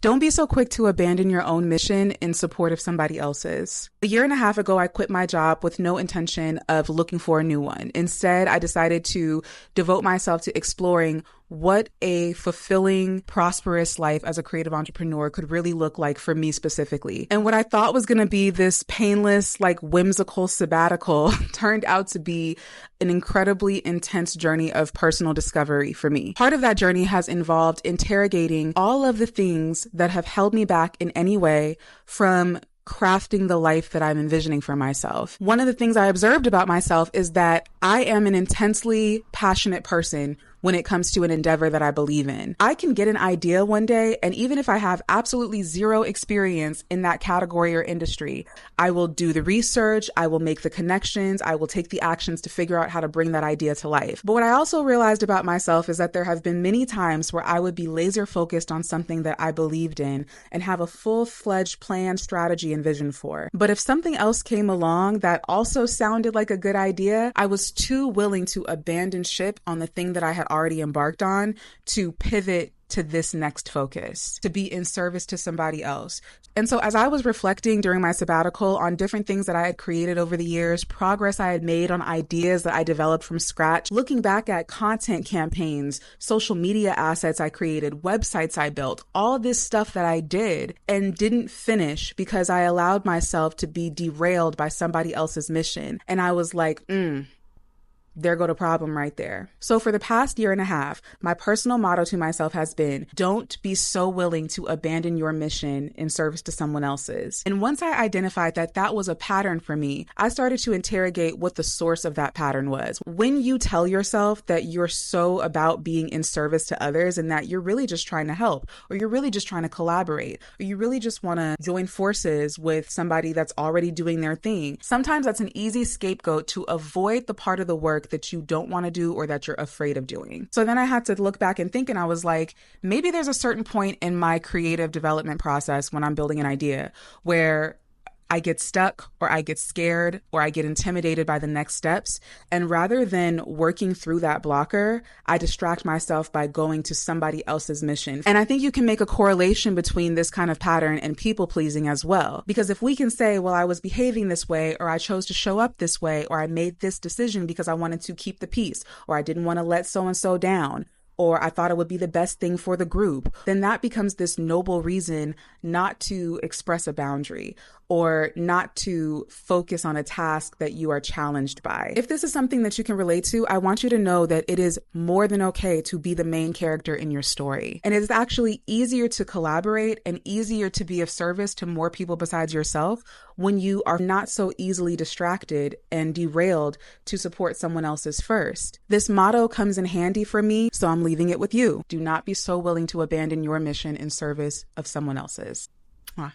Don't be so quick to abandon your own mission in support of somebody else's. A year and a half ago, I quit my job with no intention of looking for a new one. Instead, I decided to devote myself to exploring what a fulfilling, prosperous life as a creative entrepreneur could really look like for me specifically. And what I thought was going to be this painless, like whimsical sabbatical turned out to be an incredibly intense journey of personal discovery for me. Part of that journey has involved interrogating all of the things that have held me back in any way from crafting the life that I'm envisioning for myself. One of the things I observed about myself is that I am an intensely passionate person when it comes to an endeavor that I believe in. I can get an idea one day, and even if I have absolutely zero experience in that category or industry, I will do the research, I will make the connections, I will take the actions to figure out how to bring that idea to life. But what I also realized about myself is that there have been many times where I would be laser focused on something that I believed in and have a full-fledged plan, strategy, and vision for. But if something else came along that also sounded like a good idea, I was too willing to abandon ship on the thing that I had already embarked on to pivot to this next focus, to be in service to somebody else. And so as I was reflecting during my sabbatical on different things that I had created over the years, progress I had made on ideas that I developed from scratch, looking back at content campaigns, social media assets I created, websites I built, all this stuff that I did and didn't finish because I allowed myself to be derailed by somebody else's mission. And I was like, there go the problem right there. So for the past year and a half, my personal motto to myself has been, don't be so willing to abandon your mission in service to someone else's. And once I identified that that was a pattern for me, I started to interrogate what the source of that pattern was. When you tell yourself that you're so about being in service to others and that you're really just trying to help, or you're really just trying to collaborate, or you really just want to join forces with somebody that's already doing their thing, sometimes that's an easy scapegoat to avoid the part of the work that you don't want to do or that you're afraid of doing. So then I had to look back and think, and I was like, maybe there's a certain point in my creative development process when I'm building an idea where I get stuck or I get scared or I get intimidated by the next steps. And rather than working through that blocker, I distract myself by going to somebody else's mission. And I think you can make a correlation between this kind of pattern and people pleasing as well. Because if we can say, well, I was behaving this way, or I chose to show up this way, or I made this decision because I wanted to keep the peace, or I didn't want to let so-and-so down, or I thought it would be the best thing for the group, then that becomes this noble reason not to express a boundary or not to focus on a task that you are challenged by. If this is something that you can relate to, I want you to know that it is more than okay to be the main character in your story. And it is actually easier to collaborate and easier to be of service to more people besides yourself when you are not so easily distracted and derailed to support someone else's first. This motto comes in handy for me, so I'm leaving it with you. Do not be so willing to abandon your mission in service of someone else's. Mwah.